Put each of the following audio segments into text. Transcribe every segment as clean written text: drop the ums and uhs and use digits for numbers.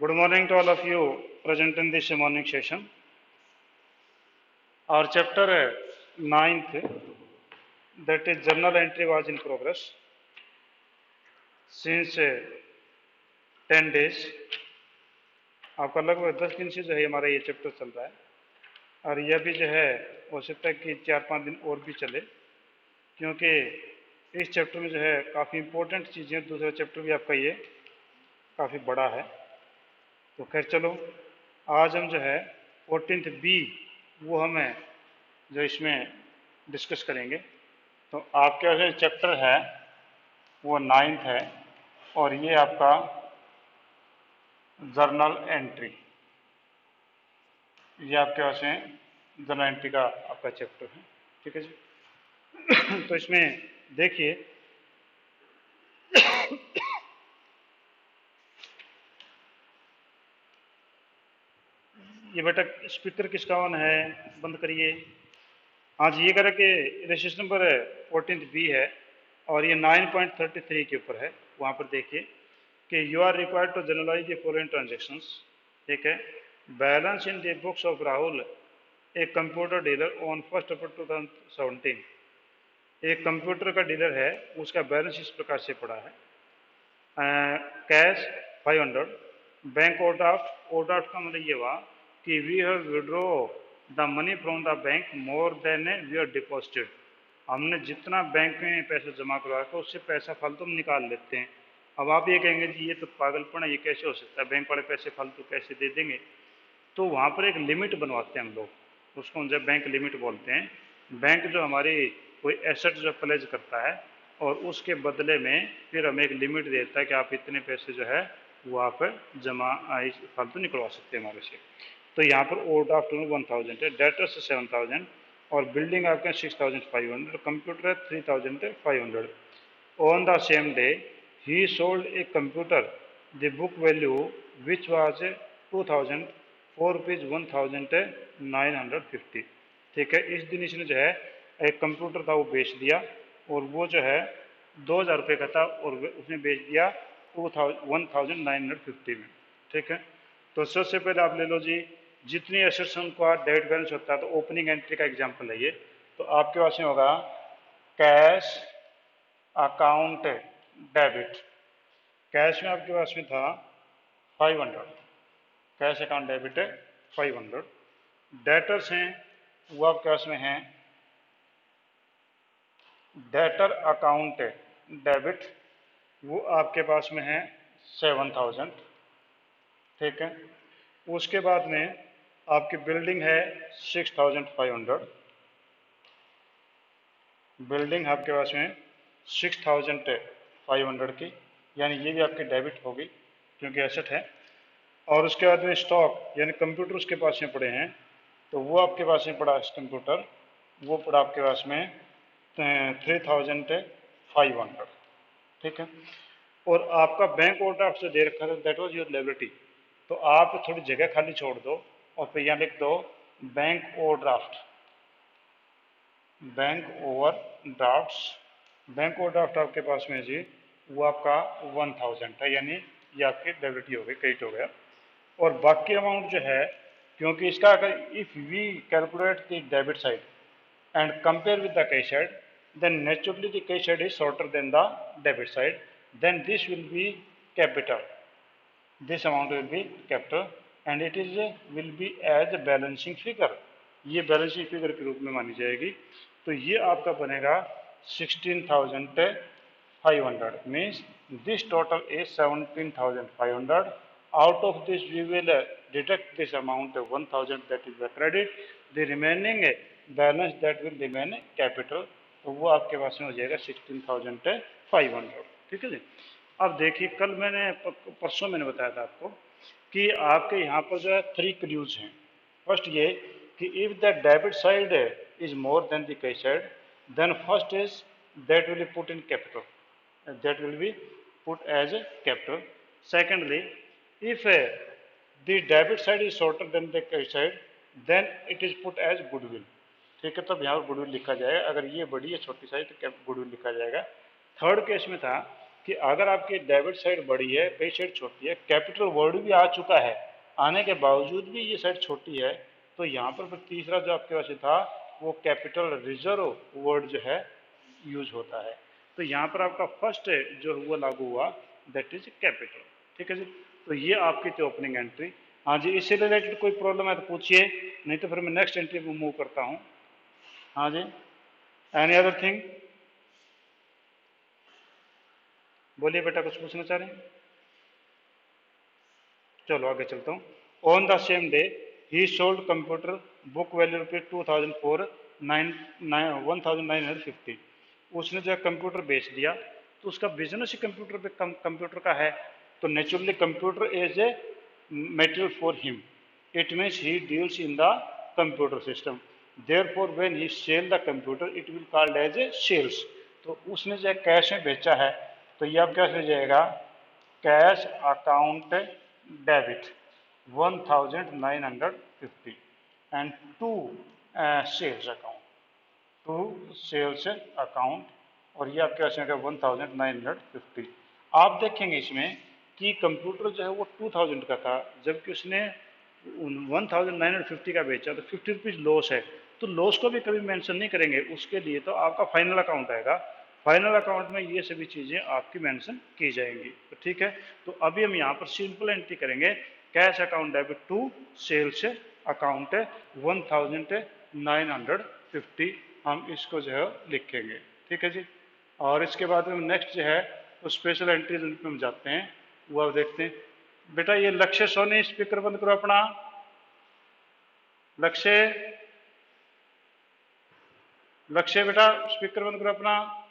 Good morning to all of you present in this morning session. Our chapter ninth, that is journal entry, was in progress since 10 days. आपका लगभग 10 दिन से जो है हमारा ये चैप्टर चल रहा है और यह भी जो है हो सकता है कि 4-5 दिन और भी चले, क्योंकि इस चैप्टर में जो है काफ़ी इंपॉर्टेंट चीज़ें, दूसरा चैप्टर भी आपका ये काफ़ी बड़ा है। तो खैर चलो, आज हम जो है 14th बी वो हमें जो इसमें डिस्कस करेंगे। तो आपका जो चैप्टर है वो 9th है और ये आपका जर्नल एंट्री, ये आपके पास में जर्नल एंट्री का आपका चैप्टर है, ठीक है जी। तो इसमें देखिए, ये बेटा स्पीकर किसका ऑन है, बंद करिए। हाँ जी, ये कह रहा कि रजिस्ट्रेशन नंबर 14th बी है और ये 9.33 के ऊपर है। वहाँ पर देखिए कि you are required to journalise the following transactions, ठीक है। Balance in the books of Rahul a computer dealer on 1 April 2017। एक कंप्यूटर का डीलर है, उसका बैलेंस इस प्रकार से पड़ा है। कैश 500, बैंक ओवरड्राफ्ट, ओवरड्राफ्ट का मतलब ये हुआ कि we have withdraw the money from the bank more than we are deposited. हमने जितना बैंक में पैसा जमा करवा रखा उससे पैसा फालतू हम निकाल लेते हैं। अब आप ये कहेंगे जी ये तो पागलपन है, ये कैसे हो सकता है, बैंक वाले पैसे फालतू कैसे दे देंगे। तो वहाँ पर एक लिमिट बनवाते हैं हम लोग, उसको जब बैंक लिमिट बोलते हैं। बैंक जो हमारी कोई एसेट जो प्लेज करता है और उसके बदले में फिर हमें एक लिमिट देता है कि आप इतने पैसे जो है वो आप जमा फालतू निकलवा सकते हैं हमारे से। तो यहाँ पर ओवरड्राफ्ट में 1000 है, डेटर से 7000 और बिल्डिंग आपके 6500, कंप्यूटर है 3500। On the same day he sold a computer, the book value which was 2000 4 rupees 1950, ठीक है। इस दिन इसने जो है एक कंप्यूटर था वो बेच दिया और वो जो है 2000 रुपये का था और उसने बेच दिया 1950 में, ठीक है। तो सबसे पहले आप ले लो जी, जितनी एसेट्स का डेबिट बैलेंस होता है, तो ओपनिंग एंट्री का एग्जांपल है ये। तो आपके पास में होगा कैश अकाउंट डेबिट, कैश में आपके पास में था 500, कैश अकाउंट डेबिट है 500। डेटर्स हैं वो आपके पास में हैं डेटर अकाउंट डेबिट, वो आपके पास में है 7000, ठीक है। उसके बाद में आपकी बिल्डिंग है 6500, बिल्डिंग आपके पास में 6500 की, यानी ये भी आपकी डेबिट होगी क्योंकि एसेट है। और उसके बाद में स्टॉक यानी कंप्यूटर उसके पास में पड़े हैं, तो वो आपके पास में पड़ा कंप्यूटर, वो पड़ा आपके पास में 3500, ठीक है। और आपका बैंक ओवरड्राफ्ट जो दे रखा था दैट वाज योर लायबिलिटी, तो आप थोड़ी जगह खाली छोड़ दो और फिर यहाँ लिख दो bank overdraft, bank overdrafts. Bank overdraft आपके पास में जी वो आपका 1000 था, यानी ये आपकी लायबिलिटी हो गई, क्रेडिट हो गया। और बाकी अमाउंट जो है, क्योंकि इसका अगर if we calculate the debit side and compare with the cash side, then naturally the cash side is shorter than the debit side, then this will be capital, this amount will be capital and it is will be as a balancing figure, ये balancing figure के रूप में मानी जाएगी। तो ये आपका बनेगा 16500, means this total is 17500। out of this we will deduct this amount 1000, that is the credit, the remaining balance that will remain capital, तो वो आपके पास में हो जाएगा 16500, ठीक है जी। अब देखिए, कल मैंने परसों मैंने बताया था आपको कि आपके यहाँ पर जो है 3 क्लूज हैं। फर्स्ट ये कि if the debit side is more than the cash side, then first is that will be put in capital, that will be put as a capital. Secondly, if the debit side is shorter than the credit side, then it is put as goodwill, ठीक है। तब यहाँ पर goodwill लिखा जाएगा, अगर ये बड़ी है छोटी साइज तो गुडविल लिखा जाएगा। थर्ड केस में था कि अगर आपकी डेबिट साइड बड़ी है, पे साइड छोटी है, कैपिटल वर्ड भी आ चुका है, आने के बावजूद भी ये साइड छोटी है, तो यहाँ पर फिर तीसरा जो आपके पास था वो कैपिटल रिजर्व वर्ड जो है यूज होता है। तो यहाँ पर आपका फर्स्ट जो हुआ लागू हुआ दैट इज कैपिटल। ठीक है जी, तो ये आपकी थी ओपनिंग एंट्री। हाँ जी, इससे रिलेटेड कोई प्रॉब्लम है तो पूछिए, नहीं तो फिर मैं नेक्स्ट एंट्री में मूव करता हूँ। हाँ जी, एनी अदर थिंग, बोलिए बेटा, कुछ पूछना चाह रहे हैं? चलो आगे चलता हूँ। On the same day he sold computer book value rupees 2004 1950। उसने जो है कंप्यूटर बेच दिया, तो उसका बिजनेस ही कंप्यूटर पे कंप्यूटर का है, तो naturally computer is a material for him. It means he deals in the computer system. Therefore, when he sell the computer, it will called as a sales. तो उसने जो कैश में बेचा है, तो ये आप कैसे हो जाएगा? Cash account debit 1950 and to sales account, to sales account, और ये आपके पास 1950। आप देखेंगे इसमें कि कंप्यूटर जो है वो 2000 का था, जबकि उसने 1950 का बेचा, तो 50 रुपीज़ लॉस है। तो लॉस को भी कभी मेंशन नहीं करेंगे, उसके लिए तो आपका फाइनल अकाउंट आएगा। फाइनल अकाउंट में ये सभी चीज़ें आपकी मेंशन की जाएंगी। तो ठीक है, तो अभी हम यहाँ पर सिंपल एंट्री करेंगे, cash account debit to sales account 1950, हम इसको जो है लिखेंगे। ठीक है जी, और इसके बाद में नेक्स्ट जो है वो स्पेशल एंट्रीज में हम जाते हैं, वो आप देखते हैं। बेटा ये लक्ष्य सोनी स्पीकर बंद करो अपना, लक्ष्य लक्ष्य बेटा स्पीकर बंद करो अपना,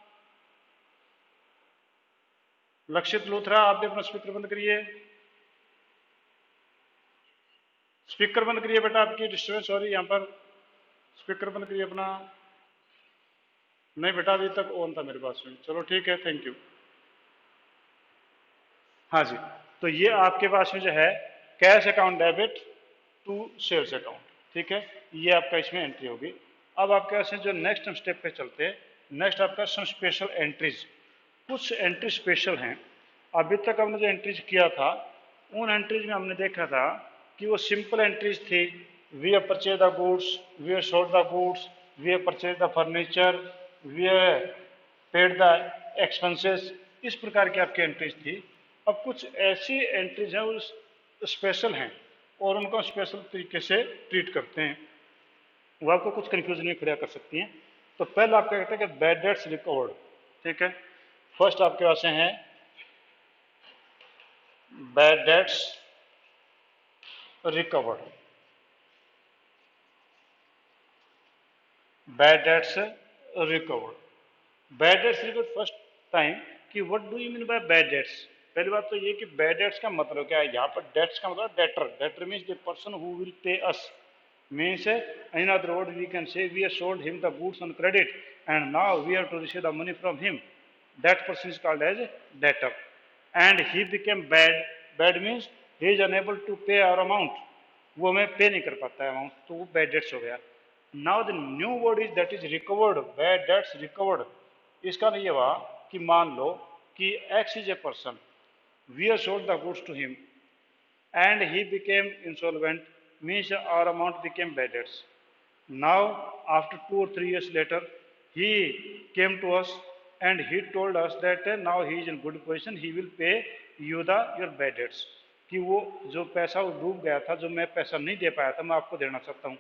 लक्षित लूथरा आप भी अपना स्पीकर बंद करिए, स्पीकर बंद करिए बेटा, आपकी डिस्टर्बेंस हो रही है यहाँ पर, स्पीकर बंद करिए अपना। नहीं बेटा अभी तक ऑन था मेरे पास में, चलो ठीक है, थैंक यू। हाँ जी, तो ये आपके पास में जो है cash account debit to sales account. ठीक है, ये आपका इसमें एंट्री होगी। अब आपके पास जो नेक्स्ट स्टेप पे चलते हैं, नेक्स्ट आपका सम स्पेशल एंट्रीज, कुछ एंट्री स्पेशल हैं। अभी तक हमने जो एंट्रीज किया था उन एंट्रीज में हमने देखा था कि वो सिंपल एंट्रीज थी, we have purchase the goods, we have sold the goods, we have purchase the furniture, we have paid the expenses, इस प्रकार की आपकी एंट्रीज थी। अब कुछ ऐसी एंट्रीज हैं वो स्पेशल हैं और उनको स्पेशल तरीके से ट्रीट करते हैं, वो आपको कुछ कंफ्यूजन में खड़ा कर सकती हैं। तो पहले आपका कहते हैं कि बैड डेट्स रिकवर्ड। ठीक है, फर्स्ट आपके पास हैं bad debts recovered, bad debts recovered, bad debts recovered first time कि what do you mean by bad debts. पहली बात तो ये कि बैड डेट्स का मतलब क्या है, यहाँ पर डेट्स का मतलब debtor, debtor means the person who will pay us, means in other words we can say we have sold him the goods on credit and now we have to receive the money from him, that person is called as debtor, and he became bad, bad means he is unable to pay our amount, वो हमें पे नहीं कर पाता है amount, तो वो bad debts हो गया। Now the new word is that is recovered, bad debts recovered. इसका ये हुआ कि मान लो कि X is a person, we have sold the goods to him and he became insolvent, means our amount became bad debts. Now, after 2 or 3 years later, he came to us and he told us that now he is in good position, he will pay you the your bad debts. कि वो जो पैसा वो डूब गया था, जो मैं पैसा नहीं दे पाया था, मैं आपको देना चाहता हूँ।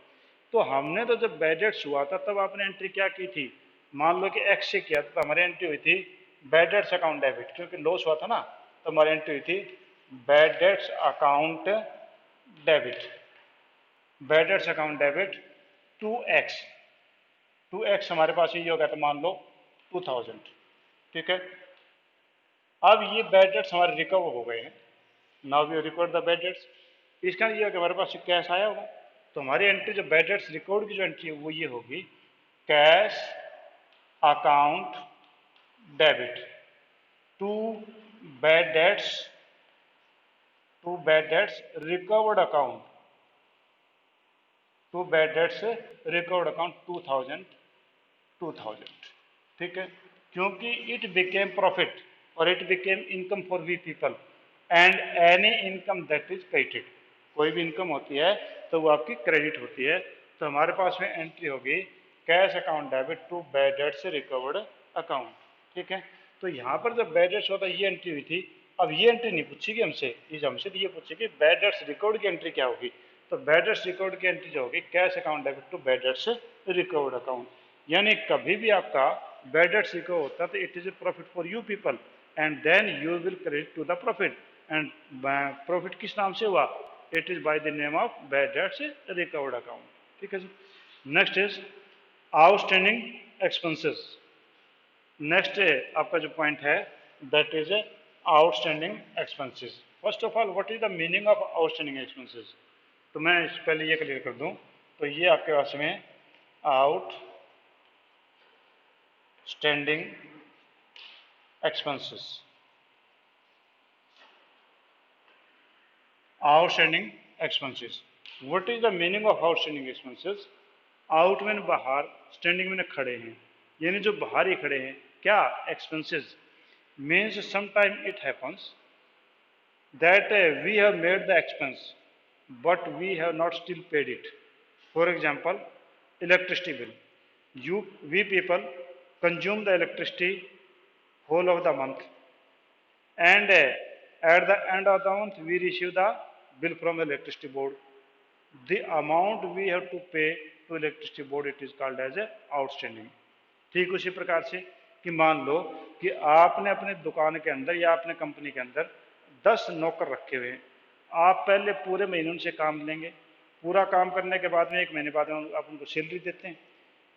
तो हमने तो जब बैड डेट्स हुआ था तब आपने एंट्री क्या की थी, मान लो कि एक्स से किया तो हमारी एंट्री हुई थी बैड डेट्स अकाउंट डेबिट, क्योंकि लॉस हुआ था ना, तो हमारी एंट्री हुई थी bad debts account debit, bad debts account debit 2x, 2x हमारे पास ये हो गया था मान लो 2000। ठीक है, अब ये बैड डेट्स हमारे रिकवर हो गए हैं, now we recover the bad debts. इसका ये कि हमारे पास कैश आया होगा, तो हमारी एंट्री जो बैड डेट्स रिकॉर्ड की जो एंट्री है वो ये होगी cash account debit to bad debts, to bad debts recovered account, to bad debts recovered account 2000। ठीक है, क्योंकि इट बिकेम प्रॉफिट, और it became income for we people and any income that is credited, कोई भी income होती है तो वो आपकी क्रेडिट होती है। तो हमारे पास में एंट्री होगी cash account debit to bad debts recovered account, ठीक है। तो यहाँ पर जब बैड डेट्स होता है ये एंट्री हुई थी, अब ये एंट्री नहीं पूछेगी हमसे, हमसे तो ये पूछेगी बैड डेट्स रिकवर्ड की एंट्री क्या होगी। तो बैड डेट्स रिकवर्ड की एंट्री जो होगी cash account debit to bad debts recovered account, यानी कभी भी आपका बैड डेट्स रिकवर होता है तो it is a profit for you people and then you will credit to the profit. And profit किस नाम से हुआ, it is by the name of bad debts recovered account, ठीक है जी। Next is outstanding expenses. Next आपका जो point है that is outstanding expenses. First of all what is the meaning of outstanding expenses, तो मैं पहले ये क्लियर कर दूं। तो ये आपके पास में outstanding expenses, outstanding expenses, what is the meaning of outstanding expenses. Out में बाहर, स्टैंडिंग में खड़े हैं, यानी जो बाहर ही खड़े हैं, क्या expenses means sometime it happens that we have made the expense but we have not still paid it. For example, electricity bill, we people consume the electricity whole of the month and at the end of the month we receive the bill from the electricity board. The amount we have to pay to electricity board, it is called as a outstanding। ठीक उसी प्रकार से कि मान लो कि आपने अपने दुकान के अंदर या अपने कंपनी के अंदर 10 नौकर रखे हुए हैं, आप पहले पूरे महीने उनसे काम लेंगे, पूरा काम करने के बाद में 1 महीने बाद में आप उनको सैलरी देते हैं।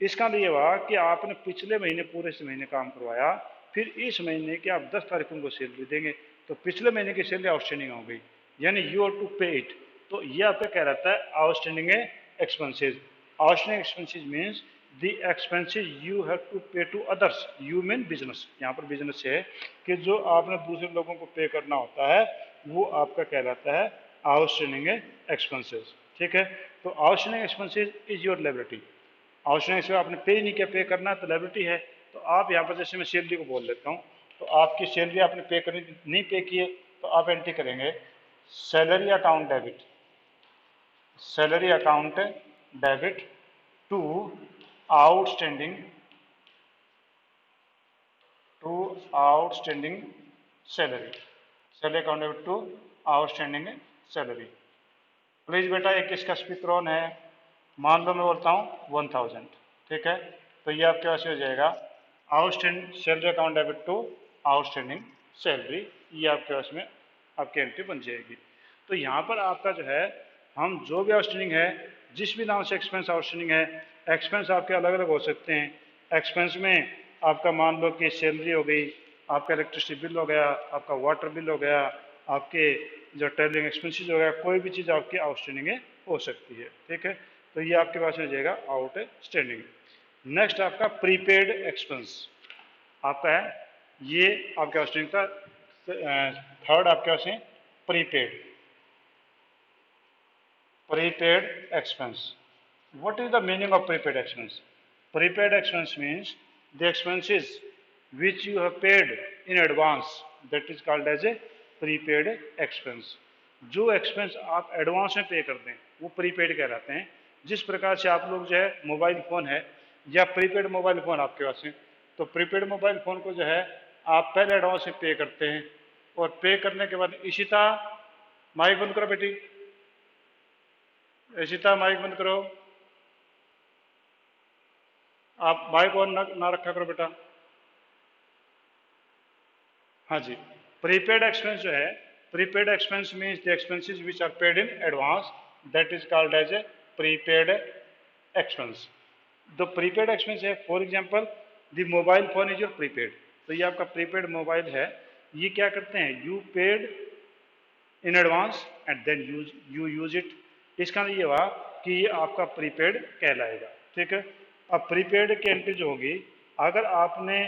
इसका लिए हुआ कि आपने पिछले महीने पूरे से महीने काम करवाया, फिर इस महीने की आप 10 तारीख को उनको सैलरी देंगे, तो पिछले महीने की सैलरी आउटस्टैंडिंग हो गई, यानी यू हैव टू पे इट। तो ये आपका क्या रहता है, outstanding expenses. Outstanding expenses means the expenses you have to pay to others, you mean business। यहाँ पर बिजनेस है कि जो आपने दूसरे लोगों को पे करना होता है वो आपका कहलाता है आउटस्टैंडिंग एक्सपेंसेस, ठीक है। तो outstanding expenses is your liability. Outstanding expense आपने पे नहीं किया, पे करना तो लायबिलिटी है। तो आप यहाँ पर जैसे मैं सैलरी को बोल लेता हूँ, तो आपकी सैलरी आपने पे करनी, नहीं पे किए तो आप एंट्री करेंगे salary account debit, salary account debit to outstanding salary, salary account to outstanding salary। Please बेटा एक इसका स्पीकर ऑन है, मान लो मैं बोलता हूँ 1000, ठीक है। तो ये आपके पास हो जाएगा outstanding salary account debit to outstanding salary, ये आपके पास में आपकी एंट्री बन जाएगी। तो यहाँ पर आपका जो है, हम जो भी आउटस्टैंडिंग है, जिस भी नाम से एक्सपेंस आउटस्टैंडिंग है, एक्सपेंस आपके अलग अलग हो सकते हैं। एक्सपेंस में आपका मान लो कि सैलरी हो गई, आपका इलेक्ट्रिसिटी बिल हो गया, आपका वाटर बिल हो गया, आपके जो ट्रैवलिंग एक्सपेंसेस हो गया, कोई भी चीज़ आपकी आउटस्टैंडिंग हो सकती है, ठीक है। तो ये आपके पास में जाएगा आउटस्टैंडिंग। नेक्स्ट आपका प्रीपेड एक्सपेंस आपका है, ये आपके आउटस्टैंडिंग का थर्ड आपके पास है prepaid, prepaid expense। What is the meaning of prepaid expense? Prepaid expense means the expenses which you have paid in advance, that is called as a prepaid expense। जो expense आप advance में पे कर दें वो prepaid कहलाते हैं। जिस प्रकार से आप लोग जो है मोबाइल फ़ोन है या प्रीपेड मोबाइल फ़ोन आपके पास है, तो प्रीपेड मोबाइल फ़ोन को जो है आप पहले एडवांस में पे करते हैं और पे करने के बाद इशिता माइक बंद करो बेटी, इशिता माइक बंद करो, आप माइक ऑन ना रखा करो बेटा। हाँ जी, प्रीपेड एक्सपेंस जो है, prepaid expense means the expenses which are paid in advance, that is called as a prepaid expense. The prepaid expense है, for example the mobile phone is your prepaid. तो ये आपका प्रीपेड मोबाइल है, ये क्या करते हैं, you paid in advance and then you use it. इसका ये हुआ कि ये आपका प्रीपेड कहलाएगा, ठीक है। अब प्रीपेड की एंट्री जो होगी, अगर आपने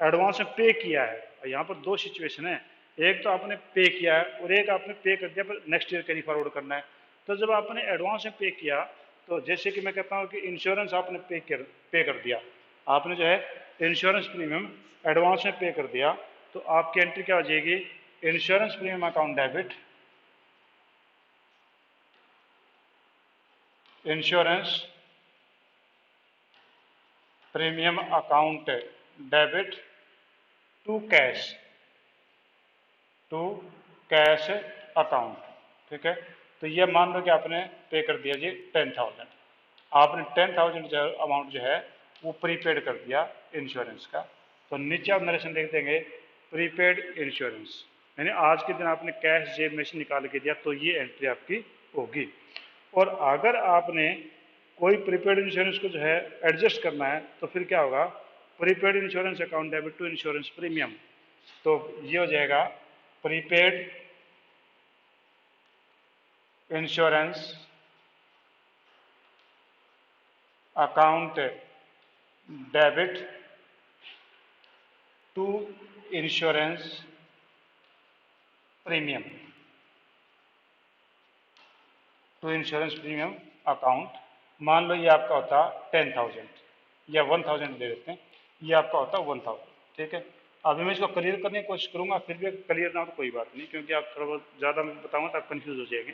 एडवांस में पे किया है, यहाँ पर दो सिचुएशन है, एक तो आपने पे किया है और एक आपने पे कर दिया पर नेक्स्ट ईयर कैरी फॉरवर्ड करना है। तो जब आपने एडवांस में पे किया, तो जैसे कि मैं कहता हूँ कि इंश्योरेंस आपने पे कर दिया, आपने जो है इंश्योरेंस प्रीमियम एडवांस में पे कर दिया, तो आपकी एंट्री क्या हो जाएगी, insurance premium account debit, insurance premium account debit to cash, to cash account. ठीक है, तो ये मान लो कि आपने पे कर दिया जी 10,000, आपने 10,000 जो अमाउंट जो है वो प्रीपेड कर दिया इंश्योरेंस का। तो नीचे आप नरेशन देख देंगे प्रीपेड इंश्योरेंस, यानी आज के दिन आपने कैश जेब में से निकाल के दिया, तो ये एंट्री आपकी होगी। और अगर आपने कोई प्रीपेड इंश्योरेंस को जो है एडजस्ट करना है तो फिर क्या होगा, prepaid insurance account debit to insurance premium, तो ये हो जाएगा prepaid insurance account debit to insurance premium, to insurance premium account. मान लो ये आपका होता 10,000 या 1,000 दे देते हैं, ये आपका होता 1,000। ठीक है, अभी मैं इसको क्लियर करने की कोशिश करूंगा, फिर भी क्लियर ना हो तो कोई बात नहीं, क्योंकि आप थोड़ा बहुत ज़्यादा मैं बताऊंगा तो आप कन्फ्यूज हो जाएंगे।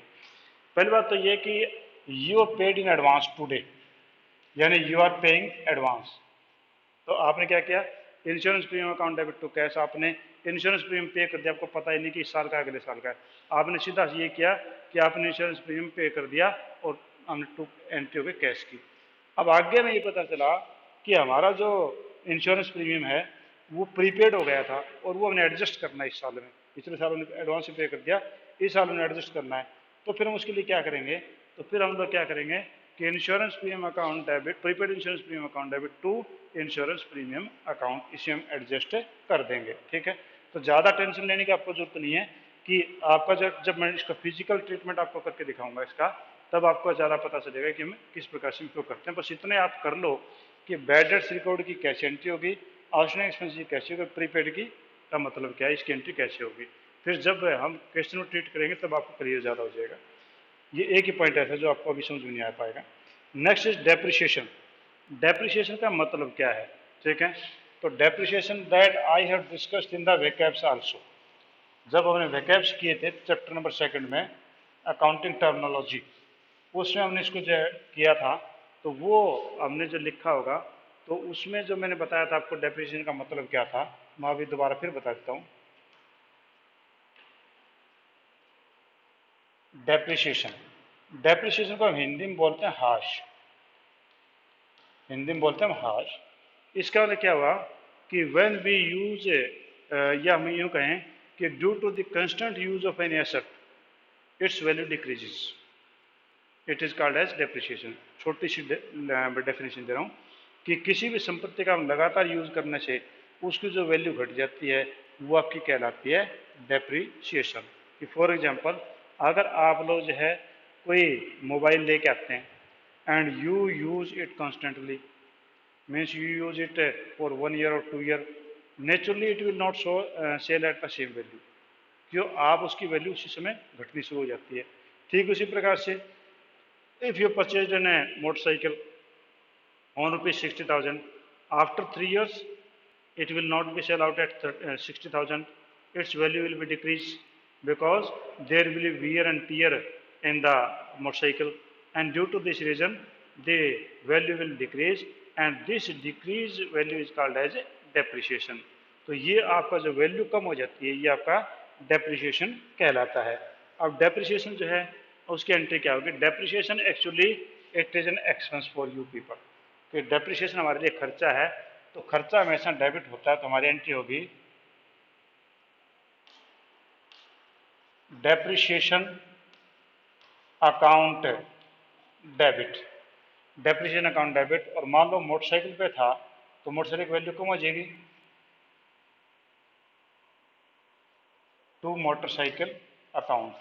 पहली बात तो ये कि you paid in advance today, यानी यू आर पेइंग एडवांस। तो आपने क्या किया, insurance premium account debit to cash, आपने इंश्योरेंस प्रीमियम पे कर दिया, आपको पता ही नहीं कि इस साल का अगले साल का है, आपने सीधा ये किया कि आपने इंश्योरेंस प्रीमियम पे कर दिया और हमने टू एंट्री हो गई कैश की। अब आगे में ये पता चला कि हमारा जो इंश्योरेंस प्रीमियम है वो प्रीपेड हो गया था और वो हमने एडजस्ट करना है इस साल में, पिछले साल हमने एडवांस पे कर दिया, इस साल हमने एडजस्ट करना है। तो फिर हम उसके लिए क्या करेंगे, तो फिर हम लोग क्या करेंगे कि insurance premium account debit, prepaid insurance premium account debit to insurance premium account, इसे हम एडजस्ट कर देंगे। ठीक है, तो ज़्यादा टेंशन लेने की आपको जरूरत नहीं है कि आपका जब मैं इसका फिजिकल ट्रीटमेंट आपको करके दिखाऊंगा इसका, तब आपको ज़्यादा पता चलेगा कि हम किस प्रकार से इनको करते हैं। बस इतने आप कर लो कि बैड डेट्स रिकॉर्ड की कैसे एंट्री होगी, आउटस्टैंडिंग एक्सपेंस की कैसे होगी, प्रीपेड की का मतलब क्या है, इसकी एंट्री कैसे होगी। फिर जब हम क्वेश्चन को ट्रीट करेंगे तब आपको क्लियर ज़्यादा हो जाएगा। ये एक ही पॉइंट ऐसा जो आपको अभी समझ में नहीं आ पाएगा। Next is depreciation. डेप्रिसिएशन का मतलब क्या है, ठीक है, तो depreciation that I have discussed in the वेकैप्स आल्सो, जब हमने वेकैप्स किए थे चैप्टर नंबर 2 में अकाउंटिंग टर्मिनोलॉजी, उसमें हमने इसको जो किया था, तो वो हमने जो लिखा होगा, तो उसमें जो मैंने बताया था आपको डेप्रिसिएशन का मतलब क्या था, मैं अभी दोबारा फिर बता देता हूँ। डेप्रिसिएशन, डेप्रिसिएशन को हम हिंदी में बोलते हैं हाश, हिंदी में बोलते हैं हाश। इसका मतलब क्या हुआ कि व्हेन वी यूज, या हम यूँ कहें कि due to the constant use of an asset its value decreases, it is called as depreciation. छोटी सी डेफिनेशन दे रहा हूँ कि किसी भी संपत्ति का हम लगातार यूज करने से उसकी जो वैल्यू घट जाती है वो आपकी कहलाती है डेप्रिसिएशन। कि फॉर एग्जांपल अगर आप लोग जो है कोई मोबाइल लेके आते हैं and you use it constantly, means you use it for 1 year or 2 year, naturally it will not sell at the same value, क्यों आप उसकी वैल्यू उसी समय घटनी शुरू हो जाती है। ठीक उसी प्रकार से if you purchase an motorcycle on rupees 60,000, after 3 years it will not be sell out at 60,000, its value will be decreased because there will be wear and tear in the motorcycle, and due to this reason the value will decrease, and this decreased value is called as depreciation। तो ये आपका जो value कम हो जाती है ये आपका डेप्रिसिएशन कहलाता है। अब डेप्रिसिएशन जो है उसकी एंट्री क्या होगी, depreciation actually it is an expense for you people, कि डेप्रिसिएशन हमारे लिए खर्चा है, तो खर्चा हमेशा डेबिट होता है, तो हमारी एंट्री होगी depreciation account debit, depreciation account debit. और मान लो मोटरसाइकिल पे था तो मोटरसाइकिल की वैल्यू कम हो जाएगी टू मोटरसाइकिल अकाउंट,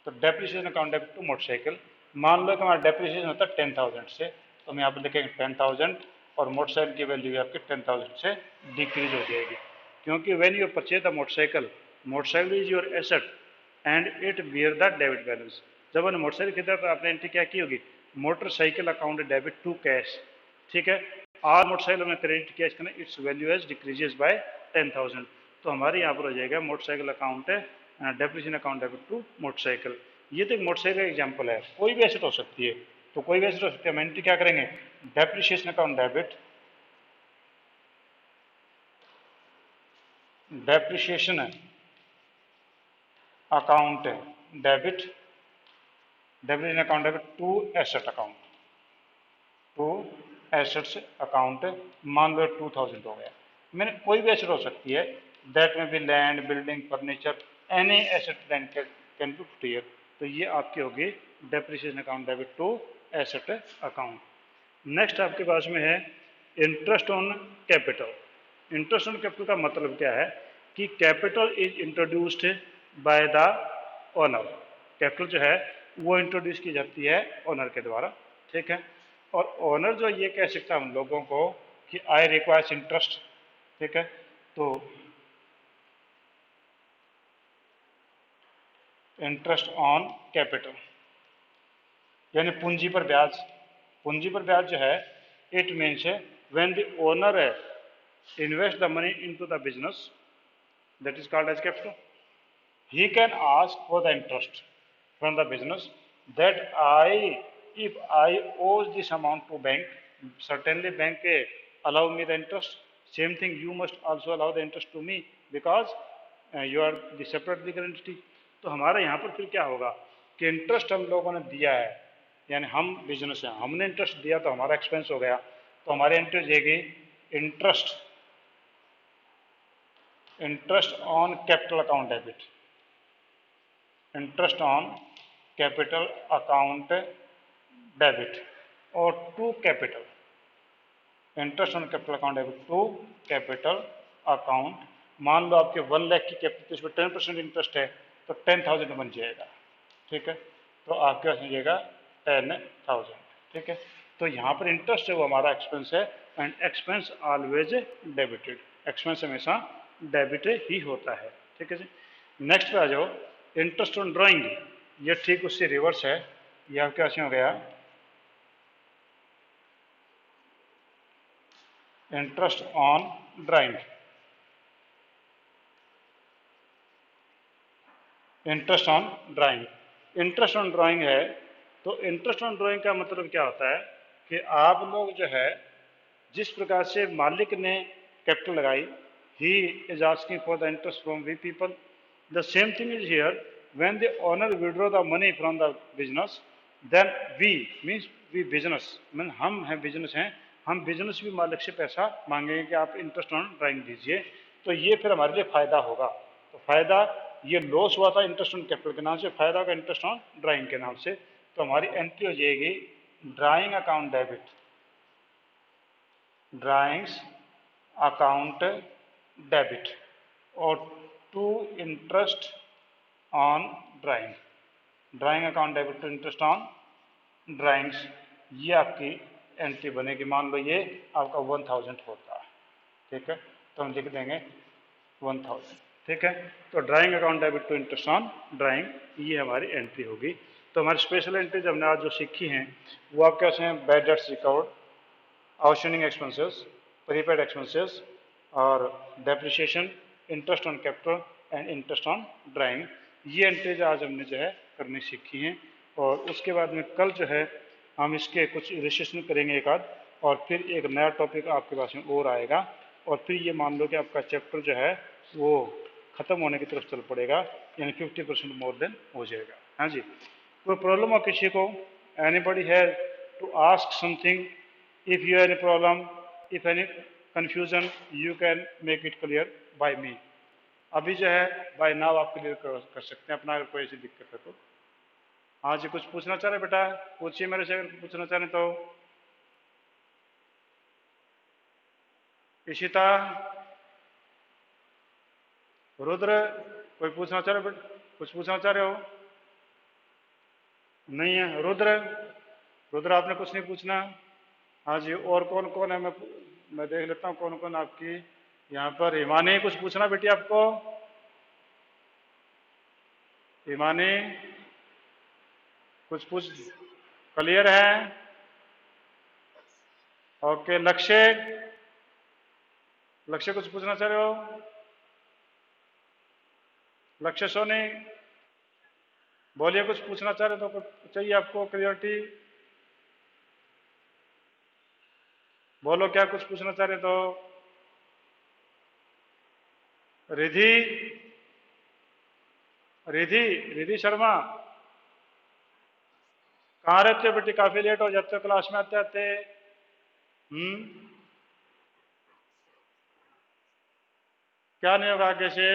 तो depreciation account debit to motorcycle. मान लो कि हमारा डेप्रिसिएशन होता है 10,000 से, तो हम यहाँ पर लिखेंगे 10,000 और मोटरसाइकिल की वैल्यू आपके 10,000 से डिक्रीज हो जाएगी, क्योंकि when you purchase the motorcycle, motorcycle is your asset and it bear the debit balance. जब हमने मोटरसाइकिल खरीदा तो आपने एंट्री क्या की होगी, motorcycle account debit to cash. ठीक है, और मोटरसाइकिल हमने क्रेडिट किया, इसका its value as decreases by 10,000, तो हमारे यहाँ पर हो जाएगा मोटरसाइकिल अकाउंट है depreciation account debit to motorcycle. ये तो एक मोटरसाइकिल का एग्जाम्पल है, कोई भी एसेट हो सकती है। तो कोई भी एसेट हो सकती है, हम एंट्री क्या करेंगे, depreciation account debit, depreciation account debit, depreciation account debit to asset account, to assets account, मान लो 2000 हो गया। मैंने कोई भी एसेट हो सकती है, दैट में be land, building, furniture, any asset can be put here. तो ये आपकी होगी depreciation account debit to asset account. Next आपके पास में है interest on capital. Interest on capital का मतलब क्या है कि capital is introduced by the owner. Capital जो है वो इंट्रोड्यूस की जाती है ओनर के द्वारा, ठीक है। और ओनर जो ये कह सकता है हम लोगों को कि आई रिक्वायर्स इंटरेस्ट, ठीक है। तो इंटरेस्ट ऑन कैपिटल यानी पूंजी पर ब्याज। पूंजी पर ब्याज जो है it means when the owner invest the money into the business, that is called as capital. He can ask for the interest from the business that if I owe this amount to bank, certainly bank allow me the interest. Same thing, you must also allow the interest to me because you are the separate legal entity. तो हमारा यहाँ पर फिर क्या होगा कि interest हम लोगों ने दिया है, यानी हम बिजनेस हैं, हमने इंटरेस्ट दिया तो हमारा एक्सपेंस हो गया, तो हमारे एंट्री जाएगी interest, interest on capital account debit, interest on capital account debit और to capital, interest on capital account debit to capital account. मान लो आपके 1 लाख की कैपिटल, तो इसमें 10% इंटरेस्ट है तो 10,000 बन जाएगा, ठीक है। तो आपके पास मिलेगा 10,000, ठीक है। तो यहाँ पर इंटरेस्ट है वो हमारा एक्सपेंस है, and expense always debited, expense हमेशा डेबिट ही होता है, ठीक है जी। नेक्स्ट पे आ जाओ, इंटरेस्ट ऑन ड्राइंग। ये ठीक उससे रिवर्स है, ये आपके पास हो गया interest on drawing, interest on drawing. Interest on drawing है तो इंटरेस्ट ऑन ड्राइंग का मतलब क्या होता है कि आप लोग जो है जिस प्रकार से मालिक ने कैपिटल लगाई, he is asking for the interest from we people. The same thing is here, when the owner withdraw the money from the business, then we means we business, mean हम हैं, बिजनेस हैं, हम business भी मालिक से पैसा मांगेंगे कि आप इंटरेस्ट ऑन ड्राइंग दीजिए, तो ये फिर हमारे लिए फायदा होगा। तो फायदा, ये लॉस हुआ था इंटरेस्ट ऑन कैपिटल के नाम से, फायदा होगा इंटरेस्ट ऑन ड्राइंग के नाम से। तो हमारी एंट्री हो जाएगी drawing account debit, drawings account debit और to interest on drawing, drawing account debit to interest on drawings. ये आपकी एंट्री बनेगी। मान लो ये आपका 1000 होता है, ठीक है, तो हम लिख देंगे 1000, ठीक है। तो drawing account debit to interest on drawing, ये हमारी एंट्री होगी। तो हमारी स्पेशल एंट्रीज हमने आज जो सीखी हैं वो आपके पास हैं bad debts recovered, outstanding expenses, prepaid expenses और depreciation, interest on capital and interest on drawing. ये एंट्रीज आज हमने जो है करनी सीखी हैं, और उसके बाद में कल जो है हम इसके कुछ इलस्ट्रेशन करेंगे एक आध, और फिर एक नया टॉपिक आपके पास में और आएगा, और फिर ये मान लो कि आपका चैप्टर जो है वो ख़त्म होने की तरफ चल पड़ेगा, यानी 50% मोर देन हो जाएगा। हाँ जी, कोई प्रॉब्लम हो किसी को, anybody have to ask something, if you have any problem, if any confusion, you can make it clear by me। अभी जो है बाय नाउ आप क्लियर कर सकते हैं अपना, अगर कोई ऐसी दिक्कत है तो। हाँ जी, कुछ पूछना चाह रहे बेटा, पूछिए मेरे से, अगर पूछना चाह रहे तो। इशिता, रुद्र, कोई पूछना चाह रहे बेटा, कुछ पूछना चाह रहे हो? नहीं है रुद्र, रुद्र आपने कुछ नहीं पूछना? हाँ जी, और कौन कौन है, मैं देख लेता हूँ कौन कौन आपकी यहाँ पर। हिमानी, कुछ पूछना बेटी आपको? हिमानी, कुछ पूछ, क्लियर है? ओके, लक्ष्य, लक्ष्य कुछ पूछना चाह रहे हो? लक्ष्य सोनी, बोलिए, कुछ पूछना चाह रहे तो कुछ चाहिए आपको क्लियरिटी? बोलो क्या कुछ पूछना चाह रहे तो। रिधि, रिधि, रिधि शर्मा, कहाँ रहते हो बेटी? काफी लेट हो जाते हो क्लास में आते आते। क्या नहीं होगा आगे से?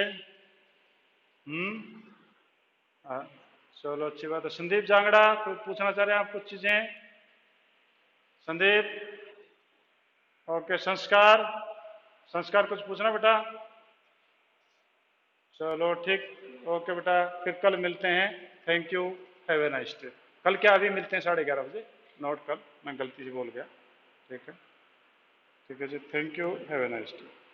हाँ, चलो अच्छी बात है। संदीप जांगड़ा, कुछ पूछना चाह रहे हैं आप कुछ चीजें? संदीप, ओके। संस्कार, संस्कार कुछ पूछना बेटा? चलो ठीक, ओके बेटा, फिर कल मिलते हैं। Thank you, have a nice day. कल क्या, अभी मिलते हैं 11:30 बजे, नोट कल, मैं गलती से बोल गया। ठीक है, ठीक है जी, thank you, have a nice day.